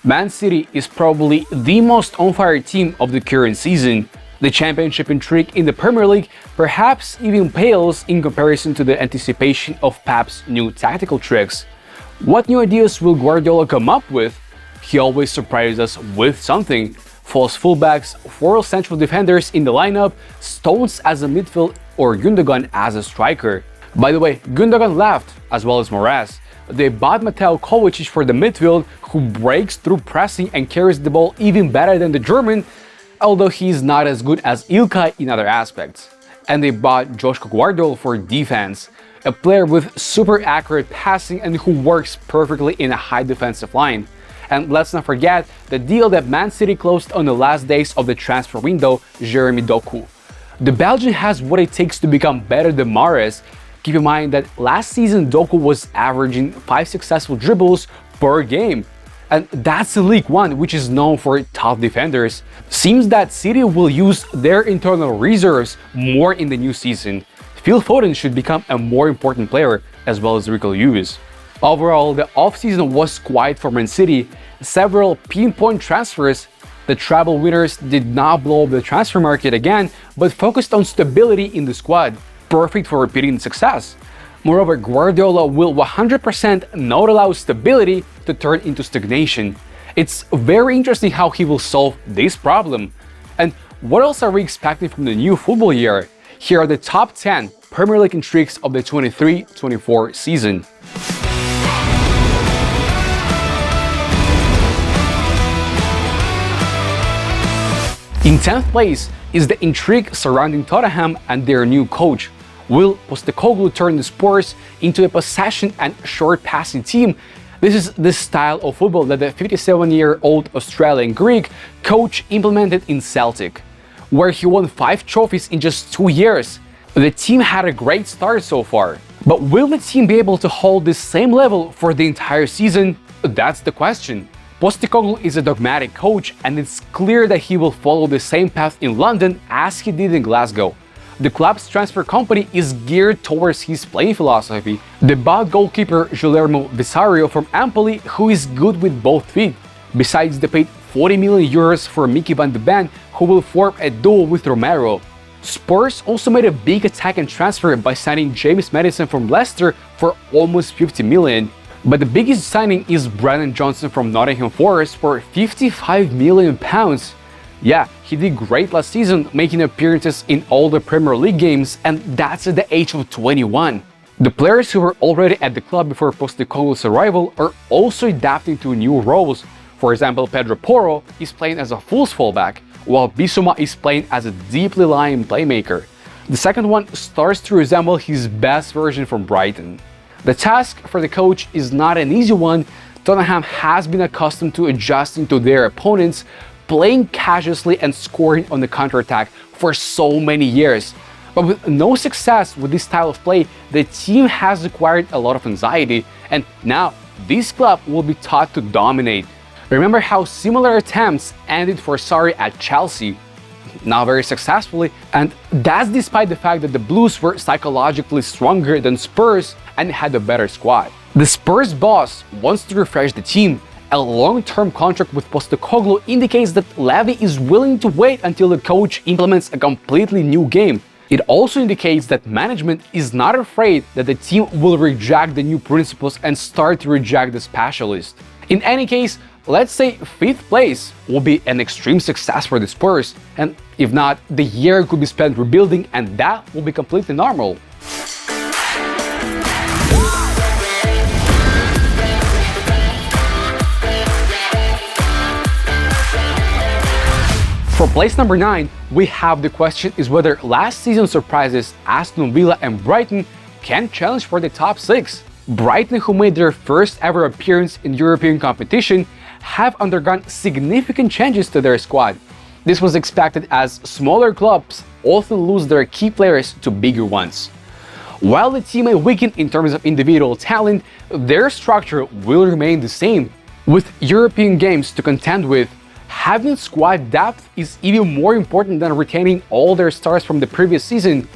Man City is probably the most on-fire team of the current season. The championship intrigue in the Premier League perhaps even pales in comparison to the anticipation of Pep's new tactical tricks. What new ideas will Guardiola come up with? He always surprises us with something. False fullbacks, 4 central defenders in the lineup, Stones as a midfield, or Gundogan as a striker. By the way, Gundogan left, as well as Moraes. They bought Mateo Kovacic for the midfield, who breaks through pressing and carries the ball even better than the German, although he's not as good as Ilkay in other aspects. And they bought Joshua Guardiola for defense, a player with super accurate passing and who works perfectly in a high defensive line. And let's not forget the deal that Man City closed on the last days of the transfer window, Jeremy Doku. The Belgian has what it takes to become better than Mahrez. Keep in mind that last season Doku was averaging 5 successful dribbles per game. And that's in League One, which is known for tough defenders. Seems that City will use their internal reserves more in the new season. Phil Foden should become a more important player, as well as Rico Lewis. Overall, the offseason was quiet for Man City. Several pinpoint transfers. The treble winners did not blow up the transfer market again, but focused on stability in the squad. Perfect for repeating success. Moreover, Guardiola will 100% not allow stability to turn into stagnation. It's very interesting how he will solve this problem. And what else are we expecting from the new football year? Here are the top 10 Premier League intrigues of the 23-24 season. In 10th place is the intrigue surrounding Tottenham and their new coach. Will Postecoglou turn the Spurs into a possession and short passing team? This is the style of football that the 57-year-old Australian Greek coach implemented in Celtic, where he won 5 trophies in just 2 years. The team had a great start so far, but will the team be able to hold this same level for the entire season? That's the question. Postecoglou is a dogmatic coach, and it's clear that he will follow the same path in London as he did in Glasgow. The club's transfer company is geared towards his playing philosophy. They bought goalkeeper Guillermo Visario from Empoli, who is good with both feet. Besides, they paid 40 million euros for Mickey van de Ven, who will form a duo with Romero. Spurs also made a big attack and transfer by signing James Maddison from Leicester for almost 50 million. But the biggest signing is Brennan Johnson from Nottingham Forest for 55 million pounds. Yeah, he did great last season, making appearances in all the Premier League games, and that's at the age of 21. The players who were already at the club before Postecoglou's arrival are also adapting to new roles. For example, Pedro Porro is playing as a false fullback, while Bissouma is playing as a deeply lying playmaker. The second one starts to resemble his best version from Brighton. The task for the coach is not an easy one. Tottenham has been accustomed to adjusting to their opponents, playing casually and scoring on the counterattack for so many years. But with no success with this style of play, the team has acquired a lot of anxiety, and now this club will be taught to dominate. Remember how similar attempts ended for Sarri at Chelsea? Not very successfully, and that's despite the fact that the Blues were psychologically stronger than Spurs and had a better squad. The Spurs boss wants to refresh the team. A long-term contract with Postecoglou indicates that Levy is willing to wait until the coach implements a completely new game. It also indicates that management is not afraid that the team will reject the new principles and start to reject the specialist. In any case, let's say 5th place will be an extreme success for the Spurs, and if not, the year could be spent rebuilding, and that will be completely normal. For place number 9, we have the question is whether last season's surprises Aston Villa and Brighton can challenge for the top 6. Brighton, who made their first ever appearance in European competition, have undergone significant changes to their squad. This was expected as smaller clubs often lose their key players to bigger ones. While the team may weaken in terms of individual talent, their structure will remain the same. With European games to contend with, having squad depth is even more important than retaining all their stars from the previous season.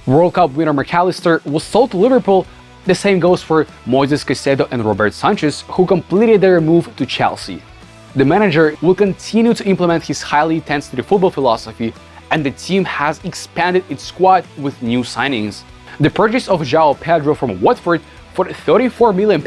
World Cup winner McAllister was sold to Liverpool. The same goes for Moises Caicedo and Robert Sanchez, who completed their move to Chelsea. The manager will continue to implement his highly intensity football philosophy, and the team has expanded its squad with new signings. The purchase of João Pedro from Watford for £34 million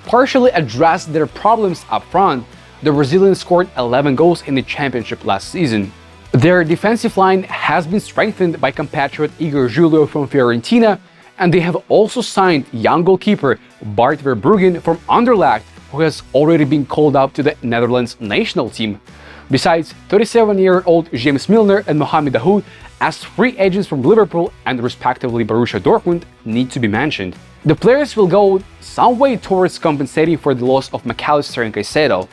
partially addressed their problems up front. The Brazilian scored 11 goals in the championship last season. Their defensive line has been strengthened by compatriot Igor Julio from Fiorentina, and they have also signed young goalkeeper Bart Verbruggen from Anderlecht, who has already been called up to the Netherlands national team. Besides, 37-year-old James Milner and Mohamed Dahoud as free agents from Liverpool and respectively Borussia Dortmund need to be mentioned. The players will go some way towards compensating for the loss of McAllister and Caicedo.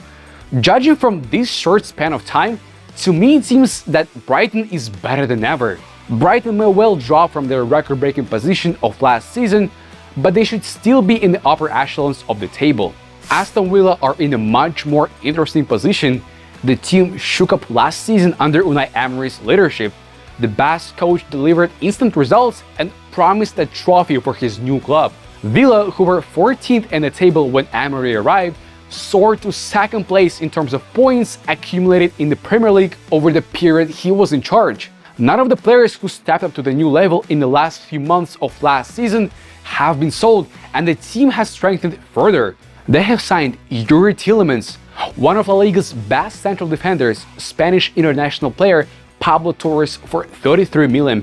Judging from this short span of time, to me it seems that Brighton is better than ever. Brighton may well drop from their record-breaking position of last season, but they should still be in the upper echelons of the table. Aston Villa are in a much more interesting position. The team shook up last season under Unai Emery's leadership. The Basque coach delivered instant results and promised a trophy for his new club. Villa, who were 14th in the table when Emery arrived, soared to second place in terms of points accumulated in the Premier League over the period he was in charge. None of the players who stepped up to the new level in the last few months of last season have been sold, and the team has strengthened further. They have signed Yuri Tielemans, one of La Liga's best central defenders, Spanish international player Pablo Torres for £33 million,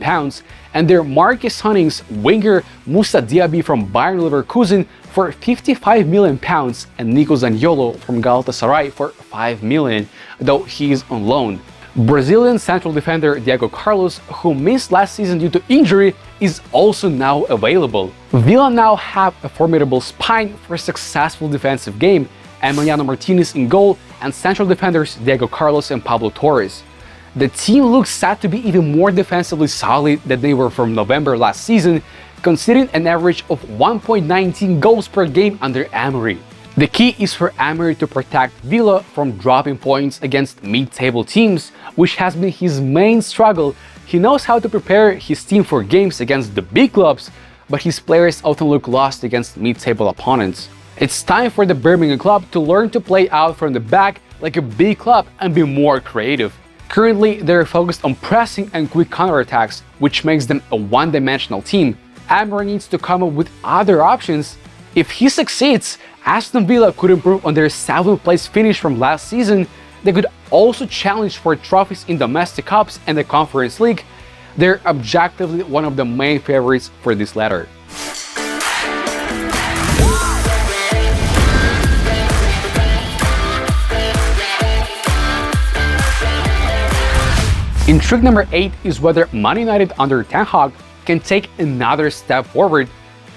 and their marquee signings winger Moussa Diaby from Bayern Leverkusen for £55 million and Nico Zaniolo from Galatasaray for £5 million, though he is on loan. Brazilian central defender Diego Carlos, who missed last season due to injury, is also now available. Villa now have a formidable spine for a successful defensive game, Emiliano Martinez in goal and central defenders Diego Carlos and Pablo Torres. The team looks set to be even more defensively solid than they were from November last season, considering an average of 1.19 goals per game under Emery. The key is for Emery to protect Villa from dropping points against mid-table teams, which has been his main struggle. He knows how to prepare his team for games against the big clubs, but his players often look lost against mid-table opponents. It's time for the Birmingham club to learn to play out from the back like a big club and be more creative. Currently, they're focused on pressing and quick counterattacks, which makes them a one-dimensional team. Emery needs to come up with other options. If he succeeds, Aston Villa could improve on their 7th place finish from last season. They could also challenge for trophies in domestic cups and the Conference League. They're objectively one of the main favorites for this ladder. Intrigue number 8 is whether Man United under Ten Hag can take another step forward.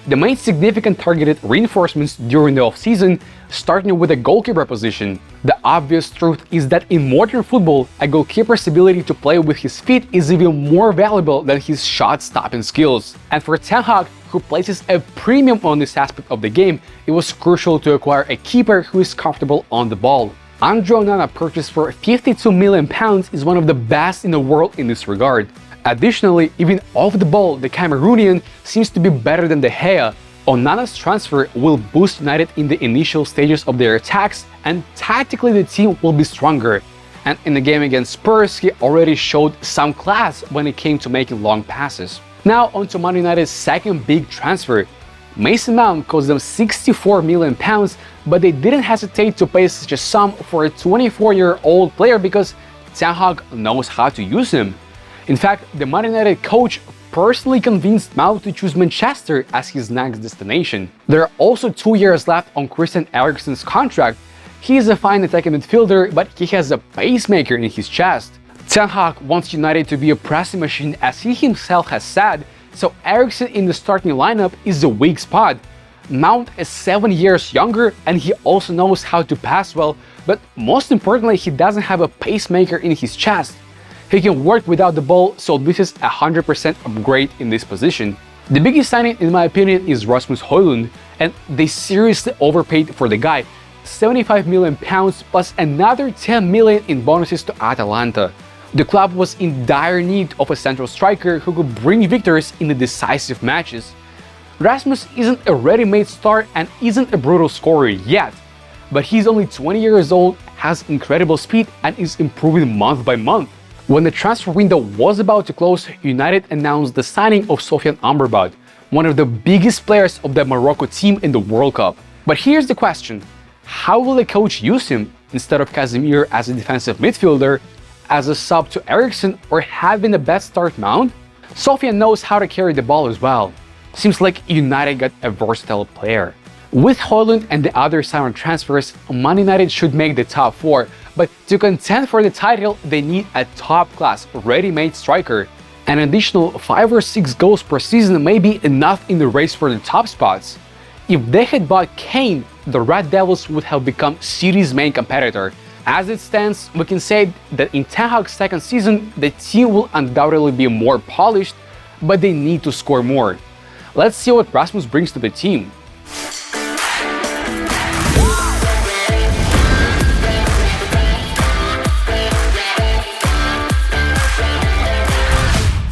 The main significant targeted reinforcements during the off-season, starting with the goalkeeper position. The obvious truth is that in modern football, a goalkeeper's ability to play with his feet is even more valuable than his shot-stopping skills. And for Ten Hag, who places a premium on this aspect of the game, it was crucial to acquire a keeper who is comfortable on the ball. Andre Onana, purchased for £52 million, is one of the best in the world in this regard. Additionally, even off the ball, the Cameroonian seems to be better than De Gea. Onana's transfer will boost United in the initial stages of their attacks, and tactically the team will be stronger. And in the game against Spurs, he already showed some class when it came to making long passes. Now onto Man United's second big transfer. Mason Mount cost them £64 million, but they didn't hesitate to pay such a sum for a 24-year-old player because Ten Hag knows how to use him. In fact, the Man United coach personally convinced Mount to choose Manchester as his next destination. There are also 2 years left on Christian Eriksen's contract. He is a fine attacking midfielder, but he has a pacemaker in his chest. Ten Hag wants United to be a pressing machine, as he himself has said, so Eriksen in the starting lineup is the weak spot. Mount is 7 years younger and he also knows how to pass well, but most importantly, he doesn't have a pacemaker in his chest. He can work without the ball, so this is a 100% upgrade in this position. The biggest signing, in my opinion, is Rasmus Højlund, and they seriously overpaid for the guy. £75 million plus another £10 million in bonuses to Atalanta. The club was in dire need of a central striker who could bring victories in the decisive matches. Rasmus isn't a ready-made star and isn't a brutal scorer yet, but he's only 20 years old has incredible speed and is improving month by month. When the transfer window was about to close, United announced the signing of Sofian Amrabat, one of the biggest players of the Morocco team in the World Cup. But here's the question: how will the coach use him instead of Casemiro as a defensive midfielder, as a sub to Eriksen, or having a bad start Mount? Sofian knows how to carry the ball as well. Seems like United got a versatile player. With Højlund and the other silent transfers, Man United should make the top 4, but to contend for the title, they need a top-class, ready-made striker. An additional 5 or 6 goals per season may be enough in the race for the top spots. If they had bought Kane, the Red Devils would have become City's main competitor. As it stands, we can say that in Ten Hag's second season, the team will undoubtedly be more polished, but they need to score more. Let's see what Rasmus brings to the team.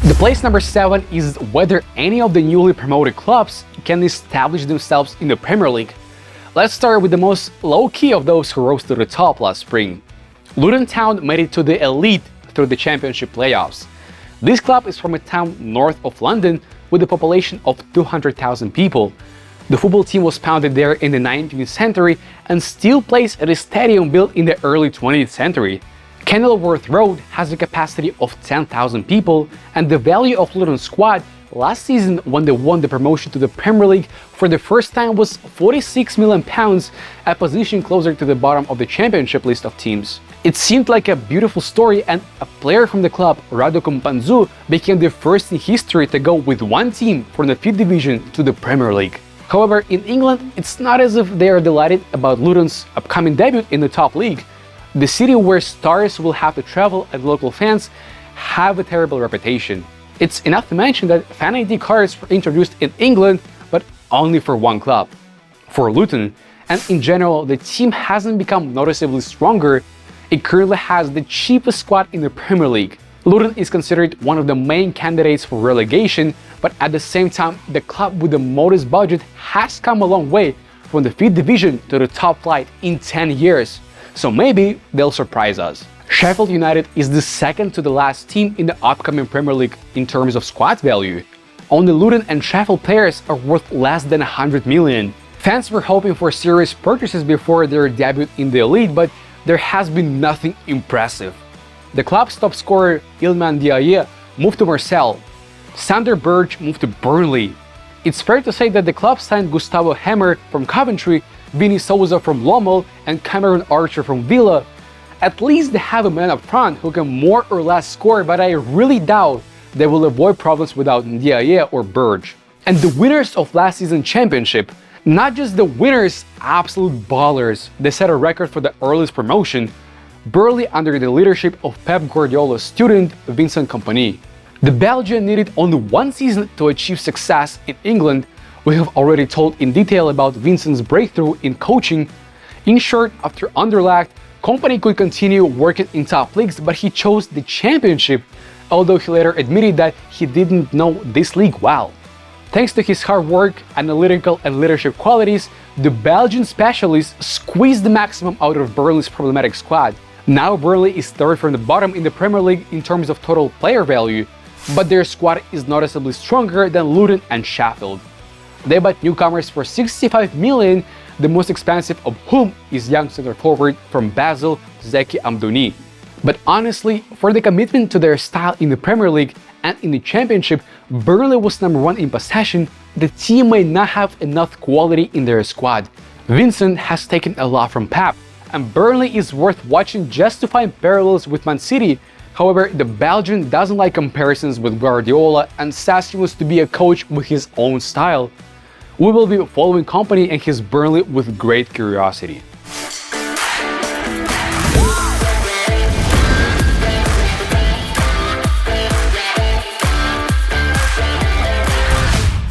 The place number 7 is whether any of the newly promoted clubs can establish themselves in the Premier League. Let's start with the most low-key of those who rose to the top last spring. Luton Town made it to the elite through the championship playoffs. This club is from a town north of London with a population of 200,000 people. The football team was founded there in the 19th century and still plays at a stadium built in the early 20th century. Kenilworth Road has a capacity of 10,000 people, and the value of Luton's squad last season when they won the promotion to the Premier League for the first time was £46 million, a position closer to the bottom of the championship list of teams. It seemed like a beautiful story, and a player from the club, Rado Kumpanzu, became the first in history to go with one team from the 5th division to the Premier League. However, in England, it's not as if they are delighted about Luton's upcoming debut in the top league. The city where stars will have to travel and local fans have a terrible reputation. It's enough to mention that fan ID cards were introduced in England, but only for one club, for Luton. And in general, the team hasn't become noticeably stronger. It currently has the cheapest squad in the Premier League. Luton is considered one of the main candidates for relegation, but at the same time, the club with the modest budget has come a long way from the 5th division to the top flight in 10 years. So maybe they'll surprise us. Sheffield United is the second to the last team in the upcoming Premier League in terms of squad value. Only Luton and Sheffield players are worth less than 100 million. Fans were hoping for serious purchases before their debut in the elite, but there has been nothing impressive. The club's top scorer Iliman Ndiaye moved to Marseille. Sander Berge moved to Burnley. It's fair to say that the club signed Gustavo Hammer from Coventry, Vini Souza from Lommel, and Cameron Archer from Villa. At least they have a man up front who can more or less score, but I really doubt they will avoid problems without Ndiaye or Berge. And the winners of last season's championship, not just the winners, absolute ballers. They set a record for the earliest promotion, Burnley under the leadership of Pep Guardiola's student Vincent Kompany. The Belgian needed only one season to achieve success in England. We have already told in detail about Vincent's breakthrough in coaching. In short, after Anderlecht, Kompany could continue working in top leagues, but he chose the Championship, although he later admitted that he didn't know this league well. Thanks to his hard work, analytical and leadership qualities, the Belgian specialist squeezed the maximum out of Burnley's problematic squad. Now Burnley is third from the bottom in the Premier League in terms of total player value, but their squad is noticeably stronger than Luton and Sheffield. They bought newcomers for 65 million, the most expensive of whom is young center forward from Basel, Zeki Amdouni. But honestly, for the commitment to their style in the Premier League and in the Championship, Burnley was number 1 in possession. The team may not have enough quality in their squad. Vincent has taken a lot from Pep, and Burnley is worth watching just to find parallels with Man City. However, the Belgian doesn't like comparisons with Guardiola and says he wants to be a coach with his own style. We will be following Kompany and his Burnley with great curiosity.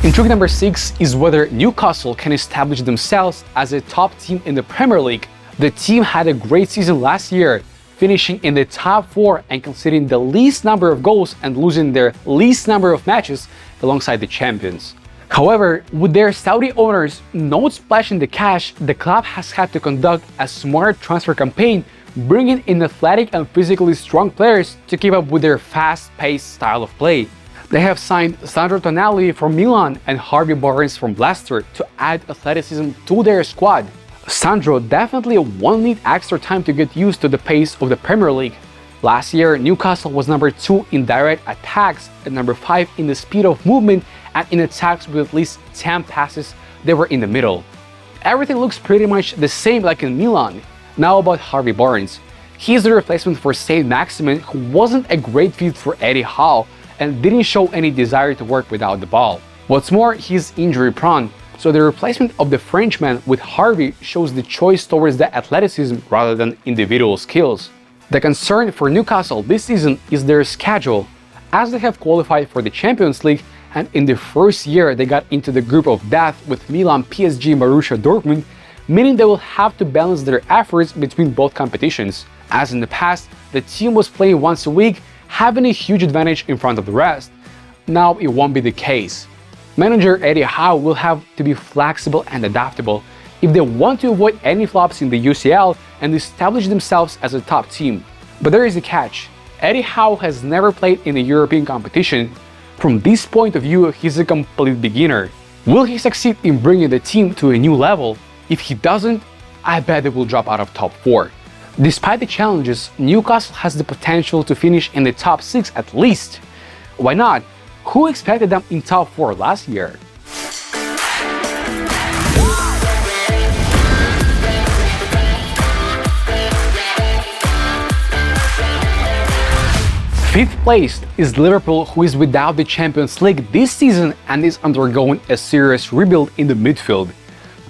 Intrigue number 6 is whether Newcastle can establish themselves as a top team in the Premier League. The team had a great season last year, finishing in the top 4 and conceding the least number of goals and losing their least number of matches alongside the champions. However, with their Saudi owners not splashing the cash, the club has had to conduct a smart transfer campaign bringing in athletic and physically strong players to keep up with their fast-paced style of play. They have signed Sandro Tonali from Milan and Harvey Barnes from Leicester to add athleticism to their squad. Sandro definitely won't need extra time to get used to the pace of the Premier League. Last year, Newcastle was number 2 in direct attacks and number 5 in the speed of movement, and in attacks with at least 10 passes, they were in the middle. Everything looks pretty much the same like in Milan. Now about Harvey Barnes. He's the replacement for Saint-Maximin, who wasn't a great fit for Eddie Howe and didn't show any desire to work without the ball. What's more, he's injury prone, so the replacement of the Frenchman with Harvey shows the choice towards the athleticism rather than individual skills. The concern for Newcastle this season is their schedule, as they have qualified for the Champions League, and in the first year they got into the group of death with Milan, PSG, and Borussia Dortmund, meaning they will have to balance their efforts between both competitions. As in the past, the team was playing once a week, having a huge advantage in front of the rest. Now it won't be the case. Manager Eddie Howe will have to be flexible and adaptable if they want to avoid any flops in the UCL and establish themselves as a top team. But there is a catch. Eddie Howe has never played in a European competition. From this point of view, he's a complete beginner. Will he succeed in bringing the team to a new level? If he doesn't, I bet they will drop out of top 4. Despite the challenges, Newcastle has the potential to finish in the top 6 at least. Why not? Who expected them in top 4 last year? Fifth placed is Liverpool, who is without the Champions League this season and is undergoing a serious rebuild in the midfield.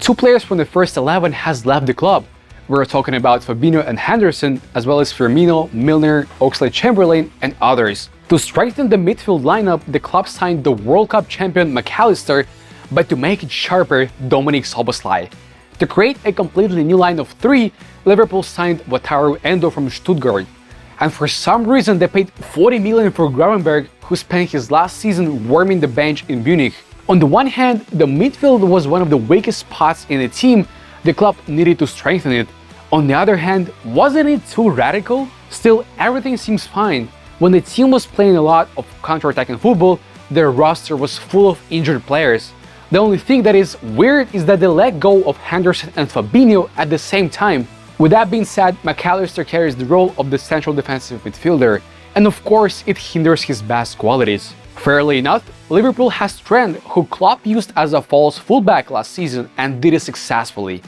2 players from the first 11 has left the club. We're talking about Fabinho and Henderson, as well as Firmino, Milner, Oxlade-Chamberlain, and others. To strengthen the midfield lineup, the club signed the World Cup champion Allister, but to make it sharper, Szoboszlai. To create a completely new line of 3, Liverpool signed Wataru Endo from Stuttgart. And for some reason they paid 40 million for Gravenberg, who spent his last season warming the bench in Munich. On the one hand, the midfield was one of the weakest spots in the team. The club needed to strengthen it. On the other hand, wasn't it too radical? Still, everything seems fine. When the team was playing a lot of counter-attacking football, their roster was full of injured players. The only thing that is weird is that they let go of Henderson and Fabinho at the same time. With that being said, Allister carries the role of the central defensive midfielder, and of course it hinders his best qualities. Fairly enough, Liverpool has Trent, who Klopp used as a false fullback last season and did it successfully.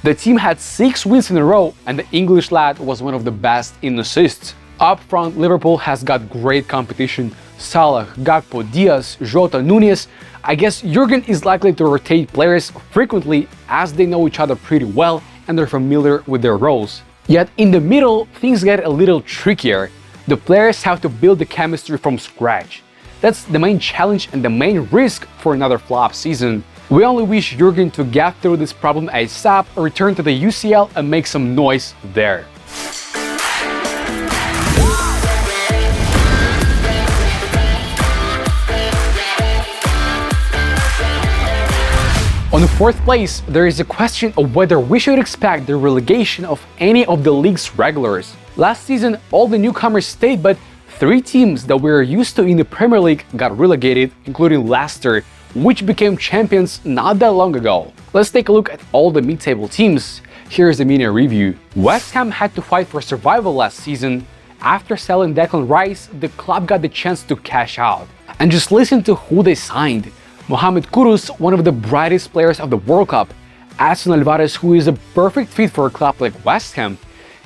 The team had 6 wins in a row, and the English lad was one of the best in assists. Up front, Liverpool has got great competition: Salah, Gakpo, Diaz, Jota, Nunes. I guess Jurgen is likely to rotate players frequently as they know each other pretty well and they're familiar with their roles. Yet in the middle, things get a little trickier. The players have to build the chemistry from scratch. That's the main challenge and the main risk for another flop season. We only wish Jurgen to get through this problem ASAP, return to the UCL and make some noise there. On the 4th place, there is a question of whether we should expect the relegation of any of the league's regulars. Last season, all the newcomers stayed, but 3 teams that we are used to in the Premier League got relegated, including Leicester, which became champions not that long ago. Let's take a look at all the mid-table teams. Here's the mini review. West Ham had to fight for survival last season. After selling Declan Rice, the club got the chance to cash out. And just listen to who they signed. Mohamed Kudus, one of the brightest players of the World Cup. Edson Alvarez, who is a perfect fit for a club like West Ham.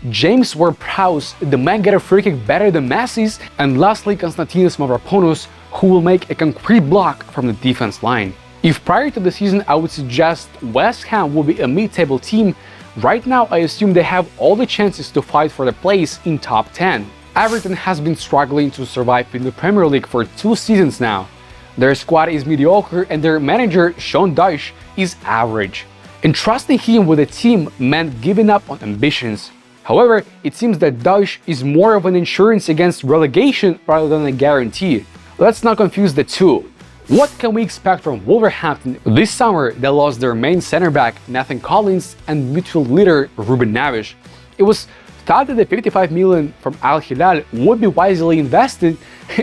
James Ward-Prowse, the man get a free kick better than Messi's. And lastly, Konstantinos Mavropanos, who will make a concrete block from the defense line. If prior to the season I would suggest West Ham will be a mid-table team, right now I assume they have all the chances to fight for the place in top 10. Everton has been struggling to survive in the Premier League for 2 seasons now. Their squad is mediocre and their manager, Sean Dyche, is average. Entrusting him with a team meant giving up on ambitions. However, it seems that Dyche is more of an insurance against relegation rather than a guarantee. Let's not confuse the two. What can we expect from Wolverhampton? This summer, they lost their main center-back, Nathan Collins, and midfield leader, Ruben Neves. It was thought that the 55 million from Al Hilal would be wisely invested,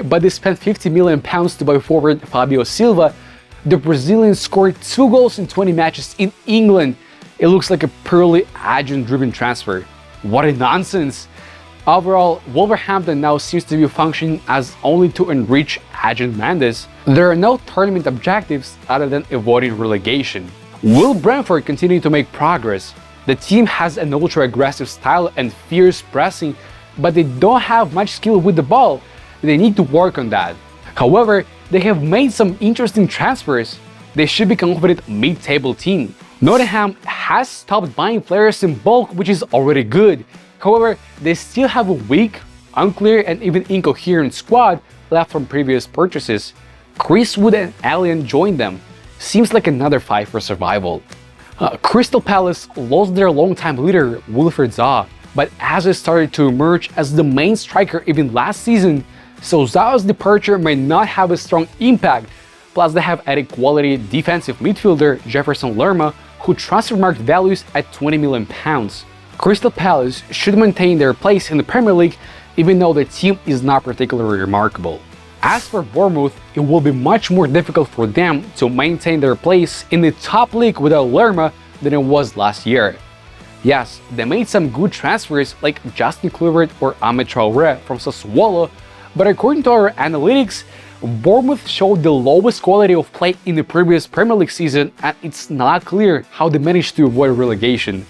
but they spent 50 million pounds to buy forward Fabio Silva. The Brazilian scored 2 goals in 20 matches in England. It looks like a purely agent-driven transfer. What a nonsense! Overall, Wolverhampton now seems to be functioning as only to enrich agent Mendes. There are no tournament objectives other than avoiding relegation. Will Brentford continue to make progress? The team has an ultra-aggressive style and fierce pressing, but they don't have much skill with the ball. They need to work on that. However, they have made some interesting transfers. They should be confident mid-table team. Nottingham has stopped buying players in bulk, which is already good. However, they still have a weak, unclear and even incoherent squad left from previous purchases. Chris Wood and Alien joined them. Seems like another fight for survival. Crystal Palace lost their longtime leader, Wilfried Zaha, but Eze started to emerge as the main striker even last season, so Zaha's departure may not have a strong impact. Plus, they have added quality defensive midfielder Jefferson Lerma, who transfer market values at 20 million pounds. Crystal Palace should maintain their place in the Premier League, even though the team is not particularly remarkable. As for Bournemouth, it will be much more difficult for them to maintain their place in the top league without Lerma than it was last year. Yes, they made some good transfers like Justin Kluivert or Ahmed Traoré from Sassuolo, but according to our analytics, Bournemouth showed the lowest quality of play in the previous Premier League season, and it's not clear how they managed to avoid relegation.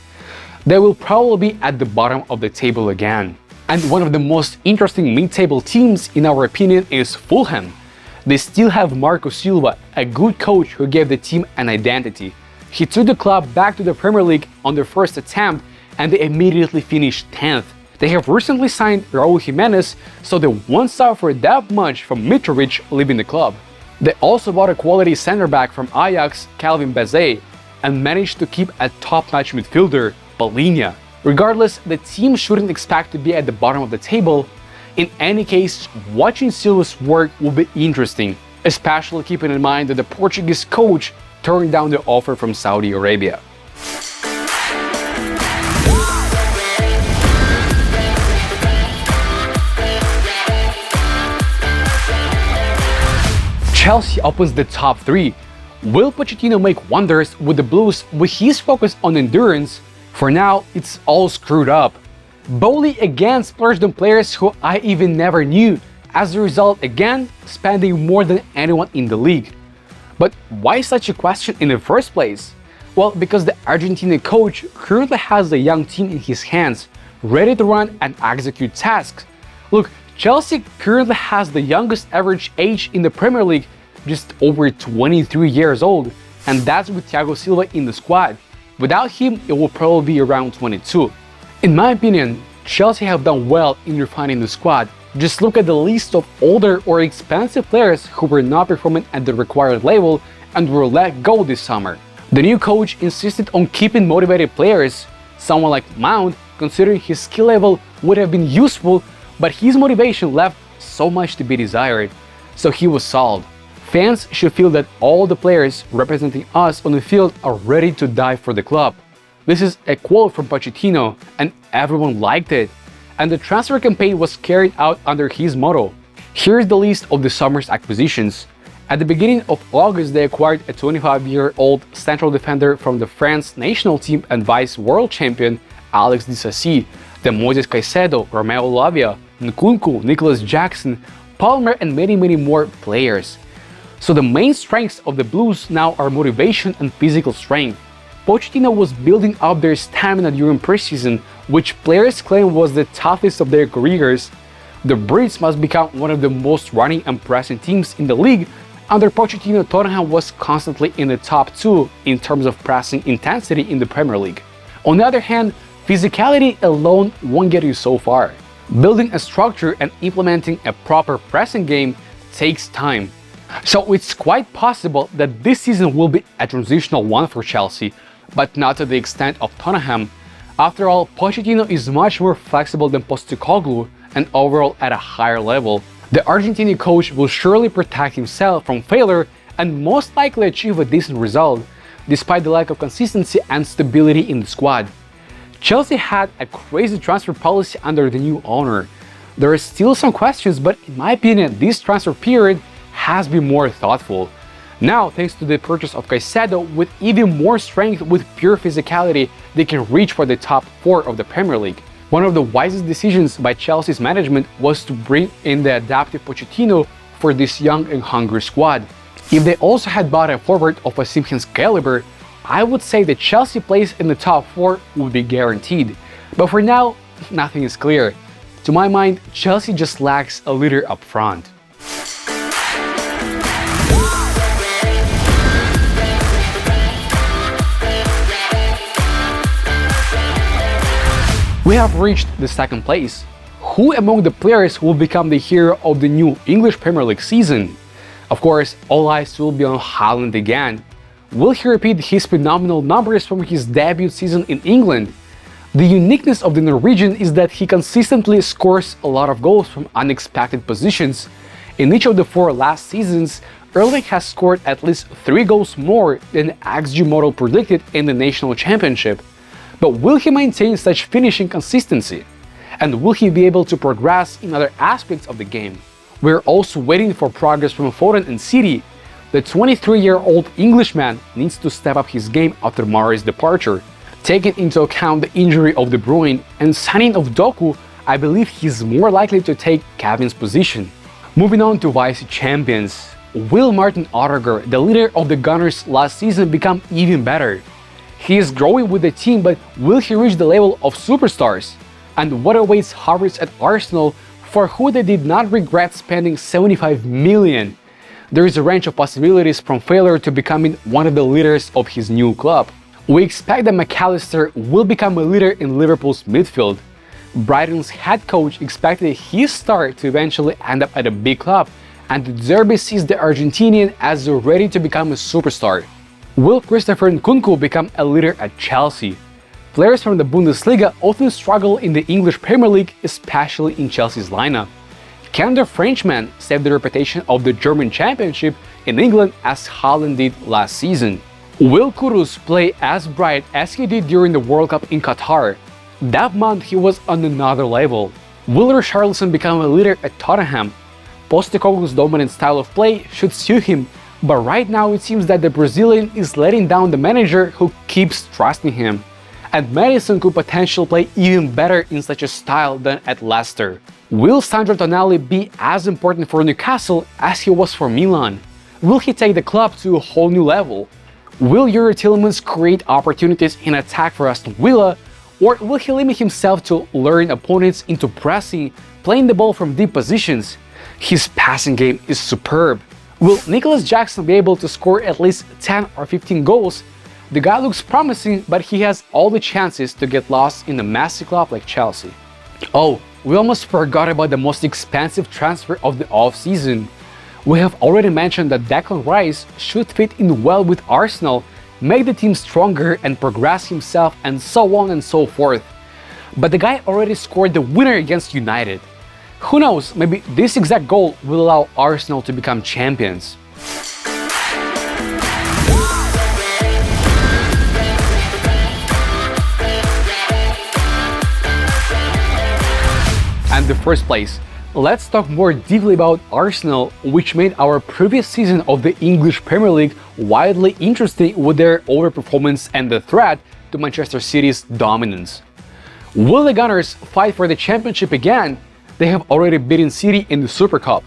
They will probably be at the bottom of the table again. And one of the most interesting mid-table teams, in our opinion, is Fulham. They still have Marco Silva, a good coach who gave the team an identity. He took the club back to the Premier League on their first attempt, and they immediately finished 10th. They have recently signed Raul Jimenez, so they won't suffer that much from Mitrovic leaving the club. They also bought a quality centre-back from Ajax, Calvin Bassey, and managed to keep a top-notch midfielder, Palhinha. Regardless, the team shouldn't expect to be at the bottom of the table. In any case, watching Silva's work will be interesting, especially keeping in mind that the Portuguese coach turned down the offer from Saudi Arabia. Chelsea opens the top 3. Will Pochettino make wonders with the Blues with his focus on endurance? For now, it's all screwed up. Bowley again splurged on players who I even never knew, as a result again spending more than anyone in the league. But why such a question in the first place? Well, because the Argentinian coach currently has a young team in his hands, ready to run and execute tasks. Look, Chelsea currently has the youngest average age in the Premier League, just over 23 years old, and that's with Thiago Silva in the squad. Without him, it will probably be around 22. In my opinion, Chelsea have done well in refining the squad. Just look at the list of older or expensive players who were not performing at the required level and were let go this summer. The new coach insisted on keeping motivated players. Someone like Mount, considering his skill level, would have been useful, but his motivation left so much to be desired, so he was sold. Fans should feel that all the players representing us on the field are ready to die for the club. This is a quote from Pochettino, and everyone liked it. And the transfer campaign was carried out under his motto. Here's the list of the summer's acquisitions. At the beginning of August, they acquired a 25-year-old central defender from the France national team and vice world champion Alex Disasi, the Moises Caicedo, Romeo Lavia, Nkunku, Nicholas Jackson, Palmer, and many more players. So the main strengths of the Blues now are motivation and physical strength. Pochettino was building up their stamina during preseason, which players claim was the toughest of their careers. The Brits must become one of the most running and pressing teams in the league. Under Pochettino, Tottenham was constantly in the top 2 in terms of pressing intensity in the Premier League. On the other hand, physicality alone won't get you so far. Building a structure and implementing a proper pressing game takes time. So it's quite possible that this season will be a transitional one for Chelsea, but not to the extent of Tottenham. After all, Pochettino is much more flexible than Postecoglou and overall at a higher level. The Argentinian coach will surely protect himself from failure and most likely achieve a decent result, despite the lack of consistency and stability in the squad. Chelsea had a crazy transfer policy under the new owner. There are still some questions, but in my opinion, this transfer period has been more thoughtful. Now, thanks to the purchase of Caicedo, with even more strength with pure physicality, they can reach for the top 4 of the Premier League. One of the wisest decisions by Chelsea's management was to bring in the adaptive Pochettino for this young and hungry squad. If they also had bought a forward of Osimhen's caliber, I would say that Chelsea place in the top 4 would be guaranteed. But for now, nothing is clear. To my mind, Chelsea just lacks a leader up front. We have reached the second place. Who among the players will become the hero of the new English Premier League season? Of course, all eyes will be on Haaland again. Will he repeat his phenomenal numbers from his debut season in England? The uniqueness of the Norwegian is that he consistently scores a lot of goals from unexpected positions. In each of the 4 last seasons, Erling has scored at least 3 goals more than the XG model predicted in the National Championship. But will he maintain such finishing consistency? And will he be able to progress in other aspects of the game? We're also waiting for progress from Foden and City. The 23-year-old Englishman needs to step up his game after Mahrez's departure. Taking into account the injury of De Bruyne and signing of Doku, I believe he's more likely to take Kevin's position. Moving on to vice champions. Will Martin Odegaard, the leader of the Gunners last season, become even better? He is growing with the team, but will he reach the level of superstars? And what awaits Havertz at Arsenal, for who they did not regret spending 75 million? There is a range of possibilities from failure to becoming one of the leaders of his new club. We expect that McAllister will become a leader in Liverpool's midfield. Brighton's head coach expected his star to eventually end up at a big club, and the Derby sees the Argentinian as ready to become a superstar. Will Christopher Nkunku become a leader at Chelsea? Players from the Bundesliga often struggle in the English Premier League, especially in Chelsea's lineup. Can the Frenchman save the reputation of the German Championship in England as Haaland did last season? Will Kudus play as bright as he did during the World Cup in Qatar? That month he was on another level. Will Richarlison become a leader at Tottenham? Postecoglou's dominant style of play should suit him, but right now it seems that the Brazilian is letting down the manager who keeps trusting him. And Maddison could potentially play even better in such a style than at Leicester. Will Sandro Tonali be as important for Newcastle as he was for Milan? Will he take the club to a whole new level? Will Yuri Tielemans create opportunities in attack for Aston Villa? Or will he limit himself to luring opponents into pressing, playing the ball from deep positions? His passing game is superb. Will Nicholas Jackson be able to score at least 10 or 15 goals? The guy looks promising, but he has all the chances to get lost in a massive club like Chelsea. Oh, we almost forgot about the most expensive transfer of the off-season. We have already mentioned that Declan Rice should fit in well with Arsenal, make the team stronger and progress himself, and so on and so forth. But the guy already scored the winner against United. Who knows, maybe this exact goal will allow Arsenal to become champions. And the first place, let's talk more deeply about Arsenal, which made our previous season of the English Premier League wildly interesting with their overperformance and the threat to Manchester City's dominance. Will the Gunners fight for the championship again? They have already beaten City in the Super Cup.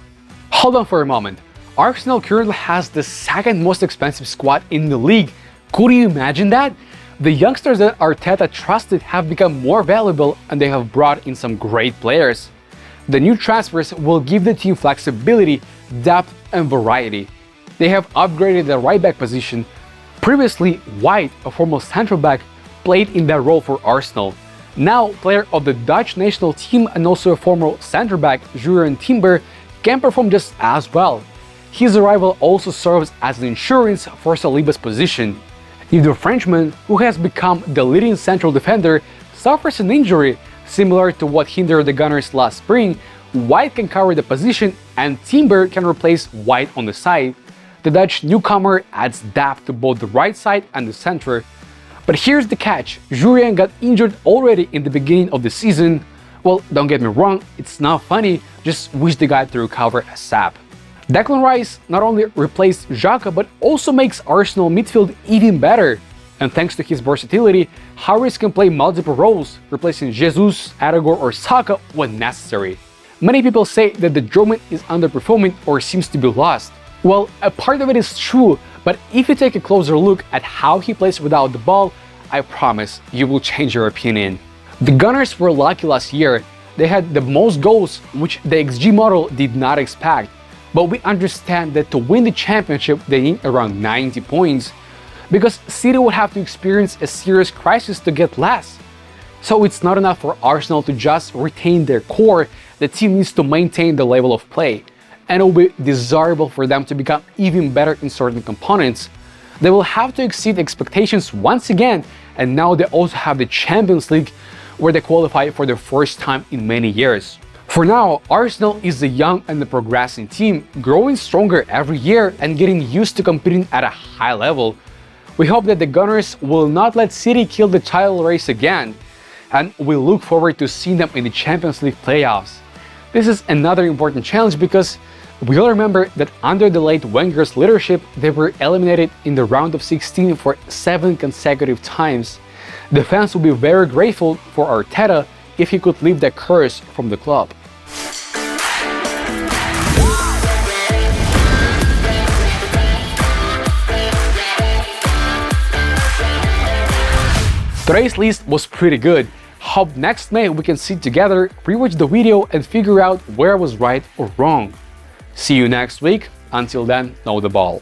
Hold on for a moment. Arsenal currently has the second most expensive squad in the league. Could you imagine that? The youngsters that Arteta trusted have become more valuable, and they have brought in some great players. The new transfers will give the team flexibility, depth, and variety. They have upgraded the right back position. Previously, White, a former central back, played in that role for Arsenal. Now, player of the Dutch national team and also a former centre back, Jurgen Timber, can perform just as well. His arrival also serves as an insurance for Saliba's position. If the Frenchman, who has become the leading central defender, suffers an injury similar to what hindered the Gunners last spring, White can cover the position and Timber can replace White on the side. The Dutch newcomer adds depth to both the right side and the center. But here's the catch, Julian got injured already in the beginning of the season. Well, don't get me wrong, it's not funny, just wish the guy to recover ASAP. Declan Rice not only replaced Jota but also makes Arsenal midfield even better. And thanks to his versatility, Harris can play multiple roles, replacing Jesus, Odegaard or Saka when necessary. Many people say that the German is underperforming or seems to be lost. Well, a part of it is true, but if you take a closer look at how he plays without the ball, I promise you will change your opinion. The Gunners were lucky last year. They had the most goals, which the XG model did not expect. But we understand that to win the championship, they need around 90 points, because City would have to experience a serious crisis to get less. So it's not enough for Arsenal to just retain their core, the team needs to maintain the level of play. And it will be desirable for them to become even better in certain components. They will have to exceed expectations once again, and now they also have the Champions League, where they qualify for the first time in many years. For now, Arsenal is a young and a progressing team, growing stronger every year and getting used to competing at a high level. We hope that the Gunners will not let City kill the title race again, and we look forward to seeing them in the Champions League playoffs. This is another important challenge because we all remember that under the late Wenger's leadership, they were eliminated in the round of 16 for 7 consecutive times. The fans will be very grateful for Arteta if he could leave that curse from the club. Today's list was pretty good. Hope next May we can sit together, rewatch the video and figure out where I was right or wrong. See you next week. Until then, know the ball.